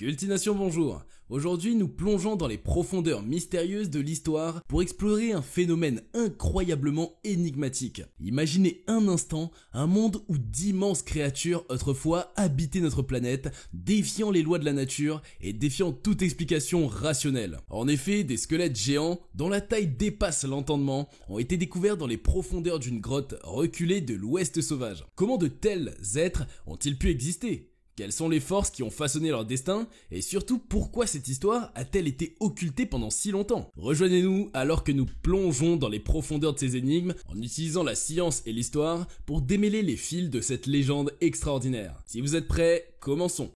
Cultination bonjour. Aujourd'hui nous plongeons dans les profondeurs mystérieuses de l'histoire pour explorer un phénomène incroyablement énigmatique. Imaginez un instant un monde où d'immenses créatures autrefois habitaient notre planète, défiant les lois de la nature et défiant toute explication rationnelle. En effet, des squelettes géants dont la taille dépasse l'entendement ont été découverts dans les profondeurs d'une grotte reculée de l'Ouest sauvage. Comment de tels êtres ont-ils pu exister ? Quelles sont les forces qui ont façonné leur destin? Et surtout, pourquoi cette histoire a-t-elle été occultée pendant si longtemps? Rejoignez-nous alors que nous plongeons dans les profondeurs de ces énigmes en utilisant la science et l'histoire pour démêler les fils de cette légende extraordinaire. Si vous êtes prêts, commençons.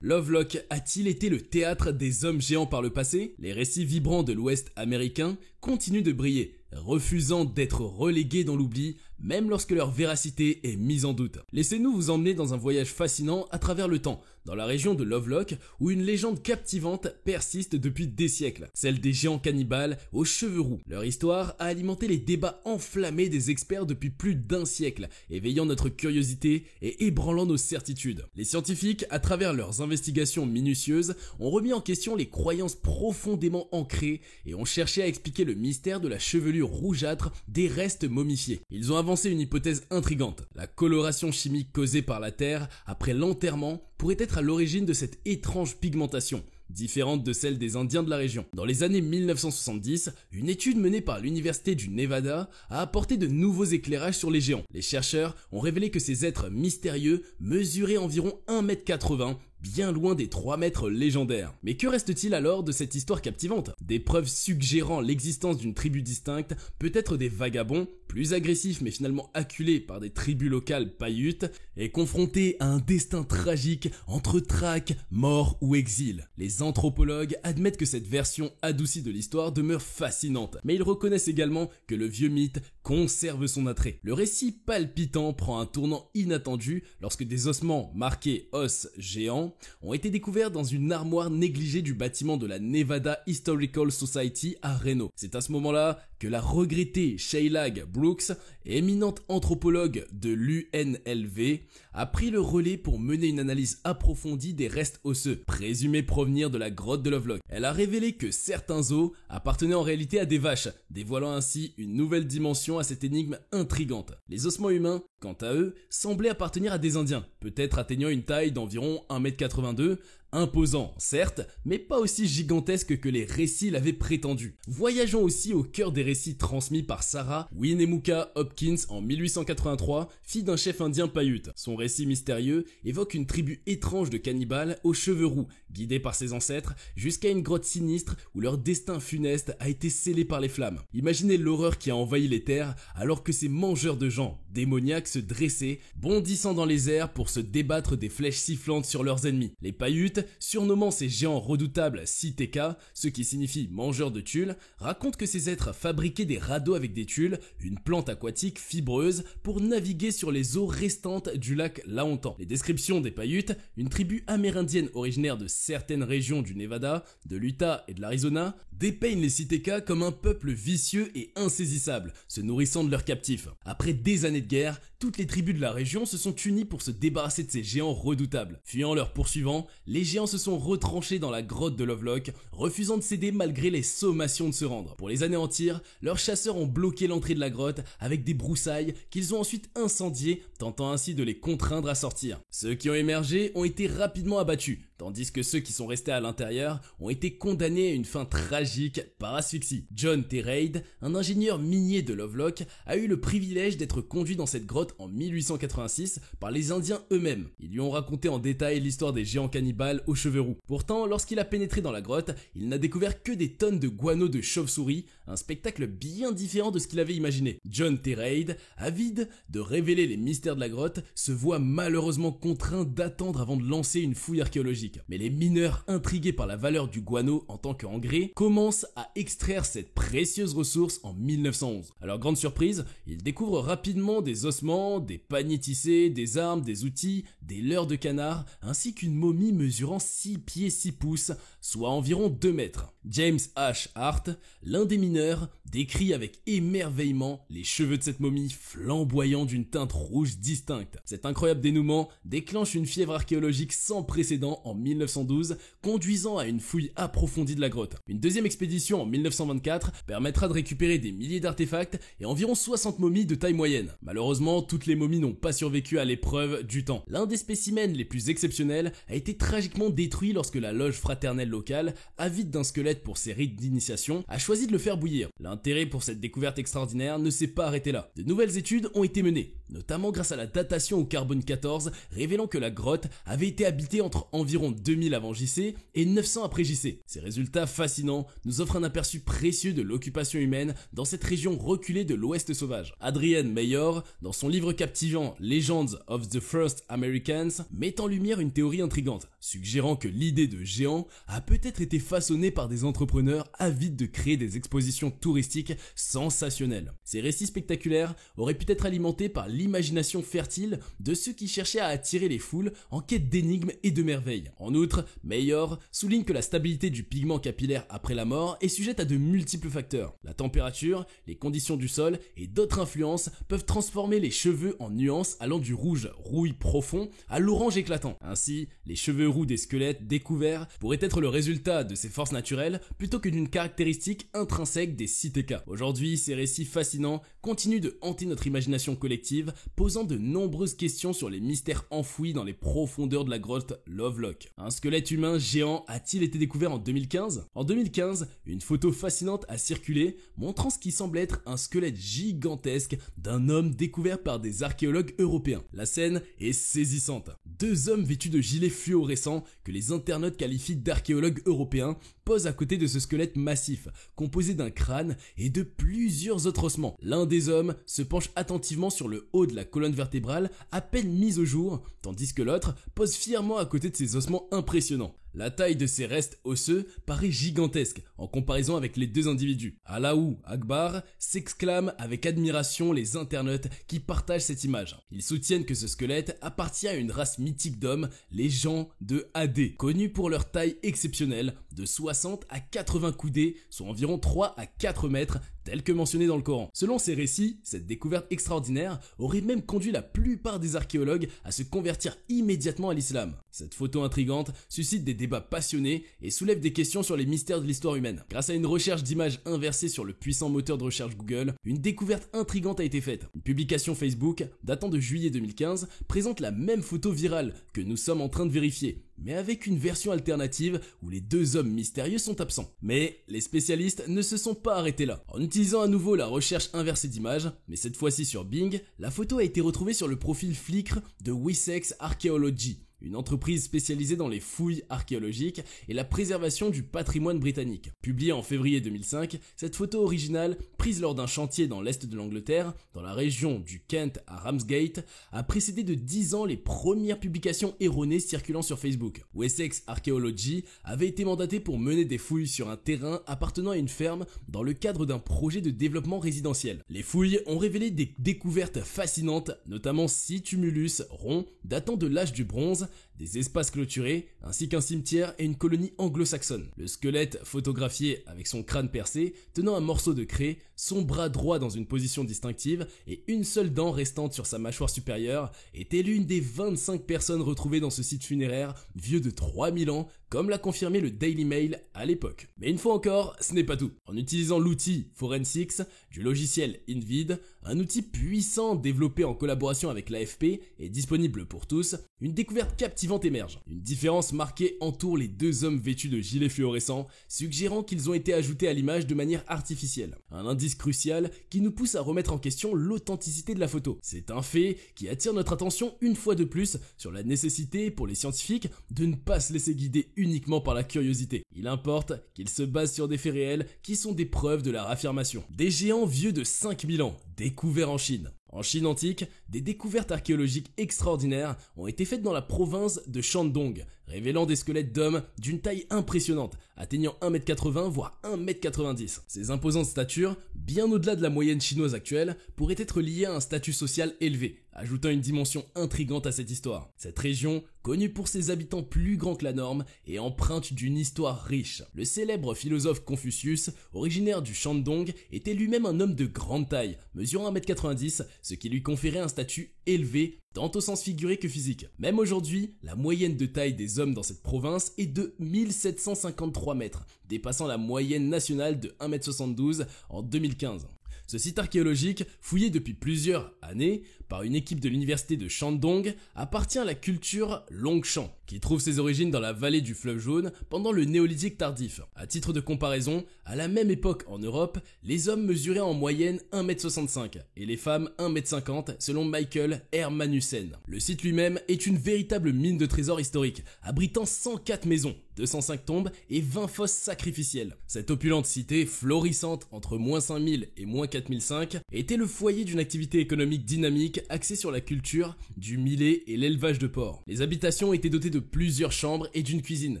Lovelock a-t-il été le théâtre des hommes géants par le passé? Les récits vibrants de l'Ouest américain continuent de briller, refusant d'être relégués dans l'oubli, même lorsque leur véracité est mise en doute. Laissez-nous vous emmener dans un voyage fascinant à travers le temps, dans la région de Lovelock, où une légende captivante persiste depuis des siècles, celle des géants cannibales aux cheveux roux. Leur histoire a alimenté les débats enflammés des experts depuis plus d'un siècle, éveillant notre curiosité et ébranlant nos certitudes. Les scientifiques, à travers leurs investigations minutieuses, ont remis en question les croyances profondément ancrées et ont cherché à expliquer le mystère de la chevelure rougeâtre des restes momifiés. Ils ont avancé une hypothèse intrigante. La coloration chimique causée par la Terre après l'enterrement pourrait être à l'origine de cette étrange pigmentation, différente de celle des Indiens de la région. Dans les années 1970, une étude menée par l'université du Nevada a apporté de nouveaux éclairages sur les géants. Les chercheurs ont révélé que ces êtres mystérieux mesuraient environ 1,80 m, bien loin des 3 mètres légendaires. Mais que reste-t-il alors de cette histoire captivante? Des preuves suggérant l'existence d'une tribu distincte, peut-être des vagabonds, plus agressifs mais finalement acculés par des tribus locales Paiutes, et confrontés à un destin tragique entre traque, mort ou exil. Les anthropologues admettent que cette version adoucie de l'histoire demeure fascinante, mais ils reconnaissent également que le vieux mythe conserve son attrait. Le récit palpitant prend un tournant inattendu lorsque des ossements marqués os géants ont été découverts dans une armoire négligée du bâtiment de la Nevada Historical Society à Reno. C'est à ce moment-là que la regrettée Shaylag Brooks, éminente anthropologue de l'UNLV, a pris le relais pour mener une analyse approfondie des restes osseux, présumés provenir de la grotte de Lovelock. Elle a révélé que certains os appartenaient en réalité à des vaches, dévoilant ainsi une nouvelle dimension à cette énigme intrigante. Les ossements humains, quant à eux, semblaient appartenir à des Indiens, peut-être atteignant une taille d'environ 1,82 m, imposant, certes, mais pas aussi gigantesque que les récits l'avaient prétendu. Voyageons aussi au cœur des récits transmis par Sarah Winnemucca Hopkins en 1883, fille d'un chef indien Paiute. Son récit mystérieux évoque une tribu étrange de cannibales aux cheveux roux, guidés par ses ancêtres, jusqu'à une grotte sinistre où leur destin funeste a été scellé par les flammes. Imaginez l'horreur qui a envahi les terres alors que ces mangeurs de gens démoniaques se dressaient, bondissant dans les airs pour se débattre des flèches sifflantes sur leurs ennemis. Les Paiutes, surnommant ces géants redoutables Siteka, ce qui signifie mangeurs de tuiles, racontent que ces êtres fabriquaient des radeaux avec des tuiles, une plante aquatique fibreuse, pour naviguer sur les eaux restantes du lac Lahontan. Les descriptions des Paiutes, une tribu amérindienne originaire de certaines régions du Nevada, de l'Utah et de l'Arizona, dépeignent les Siteka comme un peuple vicieux et insaisissable, se nourrissant de leurs captifs. Après des années de guerre, toutes les tribus de la région se sont unies pour se débarrasser de ces géants redoutables. Fuyant leurs poursuivants, les géants se sont retranchés dans la grotte de Lovelock, refusant de céder malgré les sommations de se rendre. Pour les anéantir, leurs chasseurs ont bloqué l'entrée de la grotte avec des broussailles qu'ils ont ensuite incendiées, tentant ainsi de les contraindre à sortir. Ceux qui ont émergé ont été rapidement abattus, tandis que ceux qui sont restés à l'intérieur ont été condamnés à une fin tragique par asphyxie. John T. Reid, un ingénieur minier de Lovelock, a eu le privilège d'être conduit dans cette grotte en 1886 par les Indiens eux-mêmes. Ils lui ont raconté en détail l'histoire des géants cannibales aux cheveux roux. Pourtant, lorsqu'il a pénétré dans la grotte, il n'a découvert que des tonnes de guano de chauve-souris, un spectacle bien différent de ce qu'il avait imaginé. John T. Reid, avide de révéler les mystères de la grotte, se voit malheureusement contraint d'attendre avant de lancer une fouille archéologique. archéologiques. Mais les mineurs, intrigués par la valeur du guano en tant qu'engrais, commencent à extraire cette précieuse ressource en 1911. À leur grande surprise, ils découvrent rapidement des ossements, des paniers tissés, des armes, des outils, des leurres de canard, ainsi qu'une momie mesurant 6 pieds 6 pouces, soit environ 2 mètres. James H. Hart, l'un des mineurs, décrit avec émerveillement les cheveux de cette momie flamboyants d'une teinte rouge distincte. Cet incroyable dénouement déclenche une fièvre archéologique sans précédent en 1912, conduisant à une fouille approfondie de la grotte. Une deuxième expédition en 1924 permettra de récupérer des milliers d'artefacts et environ 60 momies de taille moyenne. Malheureusement, toutes les momies n'ont pas survécu à l'épreuve du temps. L'un des spécimens les plus exceptionnels a été tragiquement détruit lorsque la loge fraternelle locale, avide d'un squelette pour ses rites d'initiation, a choisi de le faire bouillir. L'intérêt pour cette découverte extraordinaire ne s'est pas arrêté là. De nouvelles études ont été menées, notamment grâce à la datation au carbone 14, révélant que la grotte avait été habitée entre environ 2000 avant JC et 900 après JC. Ces résultats fascinants nous offrent un aperçu précieux de l'occupation humaine dans cette région reculée de l'Ouest sauvage. Adrian Mayor, dans son livre captivant Legends of the First Americans, met en lumière une théorie intrigante, suggérant que l'idée de géant a peut-être été façonnée par des entrepreneurs avides de créer des expositions touristiques sensationnelles. Ces récits spectaculaires auraient pu être alimentés par l'imagination fertile de ceux qui cherchaient à attirer les foules en quête d'énigmes et de merveilles. En outre, Mayor souligne que la stabilité du pigment capillaire après la mort est sujette à de multiples facteurs. La température, les conditions du sol et d'autres influences peuvent transformer les cheveux en nuances allant du rouge rouille profond à l'orange éclatant. Ainsi, les cheveux roux des squelettes découverts pourraient être le résultat de ces forces naturelles plutôt que d'une caractéristique intrinsèque des Citéka. Aujourd'hui, ces récits fascinants continuent de hanter notre imagination collective, posant de nombreuses questions sur les mystères enfouis dans les profondeurs de la grotte Lovelock. Un squelette humain géant a-t-il été découvert en 2015 ? En 2015, une photo fascinante a circulé, montrant ce qui semble être un squelette gigantesque d'un homme découvert par des archéologues européens. La scène est saisissante. 2 hommes vêtus de gilets fluorescents que les internautes qualifient d'archéologues européens posent à côté de ce squelette massif, composé d'un crâne et de plusieurs autres ossements. L'un des hommes se penche attentivement sur le haut de la colonne vertébrale à peine mise au jour, tandis que l'autre pose fièrement à côté de ces ossements impressionnants. La taille de ces restes osseux paraît gigantesque en comparaison avec les 2 individus. Allahu Akbar s'exclament avec admiration les internautes qui partagent cette image. Ils soutiennent que ce squelette appartient à une race mythique d'hommes, les gens de Hadé, connus pour leur taille exceptionnelle de 60 à 80 coudées, soit environ 3 à 4 mètres, tel que mentionné dans le Coran. Selon ces récits, cette découverte extraordinaire aurait même conduit la plupart des archéologues à se convertir immédiatement à l'islam. Cette photo intrigante suscite des débats passionnés et soulève des questions sur les mystères de l'histoire humaine. Grâce à une recherche d'images inversée sur le puissant moteur de recherche Google, une découverte intrigante a été faite. Une publication Facebook datant de juillet 2015 présente la même photo virale que nous sommes en train de vérifier, mais avec une version alternative où les 2 hommes mystérieux sont absents. Mais les spécialistes ne se sont pas arrêtés là. En utilisant à nouveau la recherche inversée d'images, mais cette fois-ci sur Bing, la photo a été retrouvée sur le profil Flickr de Wessex Archaeology, une entreprise spécialisée dans les fouilles archéologiques et la préservation du patrimoine britannique. Publiée en février 2005, cette photo originale, prise lors d'un chantier dans l'est de l'Angleterre, dans la région du Kent à Ramsgate, a précédé de 10 ans les premières publications erronées circulant sur Facebook. Wessex Archaeology avait été mandaté pour mener des fouilles sur un terrain appartenant à une ferme dans le cadre d'un projet de développement résidentiel. Les fouilles ont révélé des découvertes fascinantes, notamment 6 tumulus ronds datant de l'âge du bronze, des espaces clôturés, ainsi qu'un cimetière et une colonie anglo-saxonne. Le squelette photographié avec son crâne percé, tenant un morceau de craie, son bras droit dans une position distinctive et une seule dent restante sur sa mâchoire supérieure, était l'une des 25 personnes retrouvées dans ce site funéraire vieux de 3000 ans, comme l'a confirmé le Daily Mail à l'époque. Mais une fois encore, ce n'est pas tout. En utilisant l'outil Forensics du logiciel Invid, un outil puissant développé en collaboration avec l'AFP et disponible pour tous, une découverte captivante émerge. Une différence marquée entoure les 2 hommes vêtus de gilets fluorescents, suggérant qu'ils ont été ajoutés à l'image de manière artificielle. Un indice crucial qui nous pousse à remettre en question l'authenticité de la photo. C'est un fait qui attire notre attention une fois de plus sur la nécessité pour les scientifiques de ne pas se laisser guider uniquement par la curiosité. Il importe qu'ils se basent sur des faits réels qui sont des preuves de leur affirmation. Des géants vieux de 5000 ans, découverts en Chine. En Chine antique, des découvertes archéologiques extraordinaires ont été faites dans la province de Shandong, révélant des squelettes d'hommes d'une taille impressionnante, atteignant 1m80 voire 1m90. Ces imposantes statures, bien au-delà de la moyenne chinoise actuelle, pourraient être liées à un statut social élevé, ajoutant une dimension intrigante à cette histoire. Cette région, connue pour ses habitants plus grands que la norme, est empreinte d'une histoire riche. Le célèbre philosophe Confucius, originaire du Shandong, était lui-même un homme de grande taille, mesurant 1m90, ce qui lui conférait un statut élevé, tant au sens figuré que physique. Même aujourd'hui, la moyenne de taille des hommes dans cette province est de 1753 mètres, dépassant la moyenne nationale de 1m72 en 2015. Ce site archéologique, fouillé depuis plusieurs années par une équipe de l'université de Shandong, appartient à la culture Longshan, qui trouve ses origines dans la vallée du fleuve Jaune pendant le néolithique tardif. À titre de comparaison, à la même époque en Europe, les hommes mesuraient en moyenne 1m65 et les femmes 1m50 selon Michael Hermanussen. Le site lui-même est une véritable mine de trésors historiques, abritant 104 maisons, 205 tombes et 20 fosses sacrificielles. Cette opulente cité, florissante entre moins 5000 et moins 4005, était le foyer d'une activité économique dynamique axée sur la culture, du millet et l'élevage de porcs. Les habitations étaient dotées de plusieurs chambres et d'une cuisine,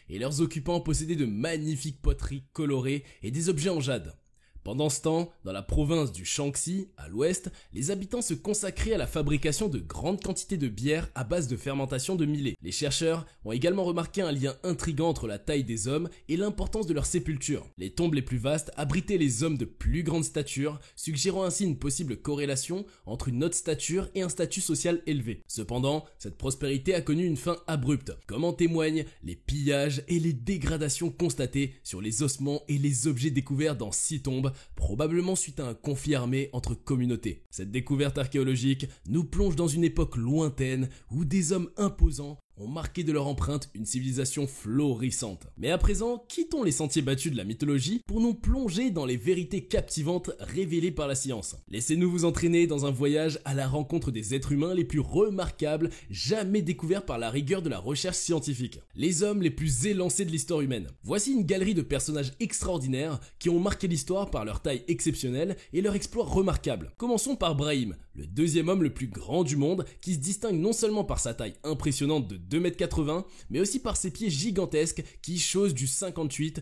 et leurs occupants possédaient de magnifiques poteries colorées et des objets en jade. Pendant ce temps, dans la province du Shaanxi, à l'ouest, les habitants se consacraient à la fabrication de grandes quantités de bière à base de fermentation de millet. Les chercheurs ont également remarqué un lien intrigant entre la taille des hommes et l'importance de leur sépulture. Les tombes les plus vastes abritaient les hommes de plus grande stature, suggérant ainsi une possible corrélation entre une haute stature et un statut social élevé. Cependant, cette prospérité a connu une fin abrupte, comme en témoignent les pillages et les dégradations constatées sur les ossements et les objets découverts dans 6 tombes, probablement suite à un conflit armé entre communautés. Cette découverte archéologique nous plonge dans une époque lointaine où des hommes imposants ont marqué de leur empreinte une civilisation florissante. Mais à présent, quittons les sentiers battus de la mythologie pour nous plonger dans les vérités captivantes révélées par la science. Laissez-nous vous entraîner dans un voyage à la rencontre des êtres humains les plus remarquables jamais découverts par la rigueur de la recherche scientifique. Les hommes les plus élancés de l'histoire humaine. Voici une galerie de personnages extraordinaires qui ont marqué l'histoire par leur taille exceptionnelle et leur exploit remarquable. Commençons par Brahim, le deuxième homme le plus grand du monde qui se distingue non seulement par sa taille impressionnante de 2m80, mais aussi par ses pieds gigantesques qui chaussent du 58-38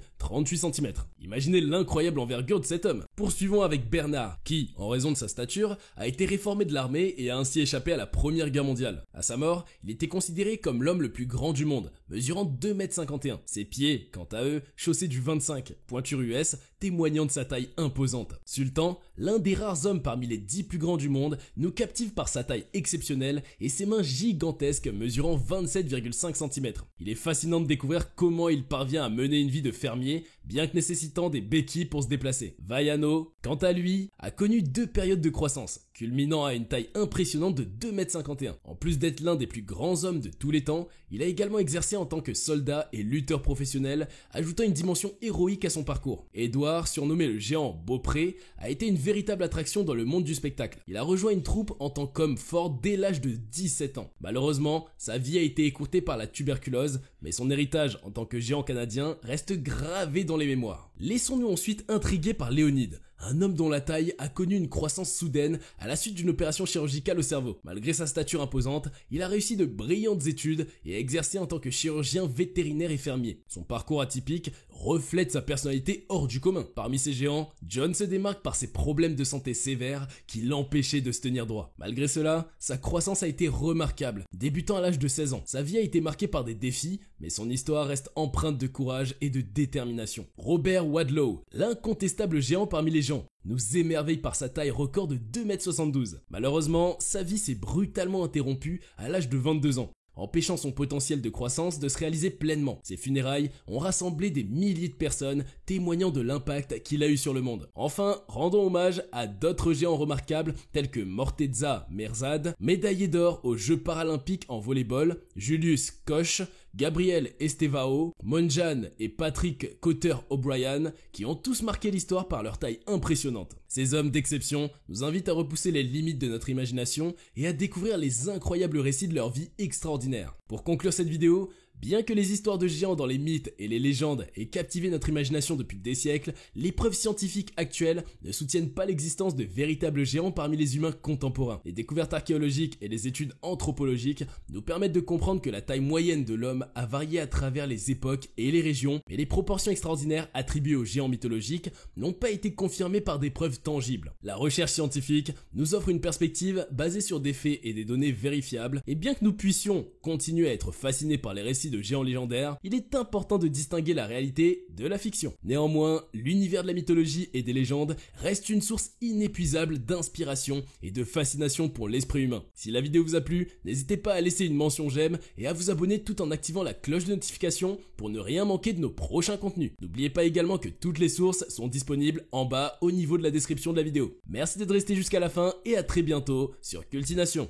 cm. Imaginez l'incroyable envergure de cet homme. Poursuivons avec Bernard, qui, en raison de sa stature, a été réformé de l'armée et a ainsi échappé à la Première Guerre mondiale. À sa mort, il était considéré comme l'homme le plus grand du monde, mesurant 2m51. Ses pieds, quant à eux, chaussés du 25, pointure US, témoignant de sa taille imposante. Sultan, l'un des rares hommes parmi les 10 plus grands du monde, nous captive par sa taille exceptionnelle et ses mains gigantesques mesurant 27,5 cm. Il est fascinant de découvrir comment il parvient à mener une vie de fermier, bien que nécessitant des béquilles pour se déplacer. Vaiano, quant à lui, a connu 2 périodes de croissance, culminant à une taille impressionnante de 2m51. En plus d'être l'un des plus grands hommes de tous les temps, il a également exercé en tant que soldat et lutteur professionnel, ajoutant une dimension héroïque à son parcours. Edouard, surnommé le géant Beaupré, a été une véritable attraction dans le monde du spectacle. Il a rejoint une troupe en tant qu'homme fort dès l'âge de 17 ans. Malheureusement, sa vie a été écourtée par la tuberculose, mais son héritage en tant que géant canadien reste gravé dans les mémoires. Laissons-nous ensuite intriguer par Léonide, un homme dont la taille a connu une croissance soudaine à la suite d'une opération chirurgicale au cerveau. Malgré sa stature imposante, il a réussi de brillantes études et a exercé en tant que chirurgien vétérinaire et fermier. Son parcours atypique reflète sa personnalité hors du commun. Parmi ces géants, John se démarque par ses problèmes de santé sévères qui l'empêchaient de se tenir droit. Malgré cela, sa croissance a été remarquable. Débutant à l'âge de 16 ans, sa vie a été marquée par des défis, mais son histoire reste empreinte de courage et de détermination. Robert Wadlow, l'incontestable géant parmi les géants, nous émerveille par sa taille record de 2m72. Malheureusement, sa vie s'est brutalement interrompue à l'âge de 22 ans, empêchant son potentiel de croissance de se réaliser pleinement. Ses funérailles ont rassemblé des milliers de personnes, témoignant de l'impact qu'il a eu sur le monde. Enfin, rendons hommage à d'autres géants remarquables tels que Morteza Merzad, médaillé d'or aux Jeux paralympiques en volleyball, Julius Koch, Gabriel Estevao, Monjan et Patrick Cotter-O'Brien, qui ont tous marqué l'histoire par leur taille impressionnante. Ces hommes d'exception nous invitent à repousser les limites de notre imagination et à découvrir les incroyables récits de leur vie extraordinaire. Pour conclure cette vidéo, Bien que les histoires de géants dans les mythes et les légendes aient captivé notre imagination depuis des siècles, les preuves scientifiques actuelles ne soutiennent pas l'existence de véritables géants parmi les humains contemporains. Les découvertes archéologiques et les études anthropologiques nous permettent de comprendre que la taille moyenne de l'homme a varié à travers les époques et les régions, mais les proportions extraordinaires attribuées aux géants mythologiques n'ont pas été confirmées par des preuves tangibles. La recherche scientifique nous offre une perspective basée sur des faits et des données vérifiables, et bien que nous puissions continuer à être fascinés par les récits de géants légendaires, il est important de distinguer la réalité de la fiction. Néanmoins, l'univers de la mythologie et des légendes reste une source inépuisable d'inspiration et de fascination pour l'esprit humain. Si la vidéo vous a plu, n'hésitez pas à laisser une mention j'aime et à vous abonner tout en activant la cloche de notification pour ne rien manquer de nos prochains contenus. N'oubliez pas également que toutes les sources sont disponibles en bas au niveau de la description de la vidéo. Merci d'être resté jusqu'à la fin et à très bientôt sur Cultination.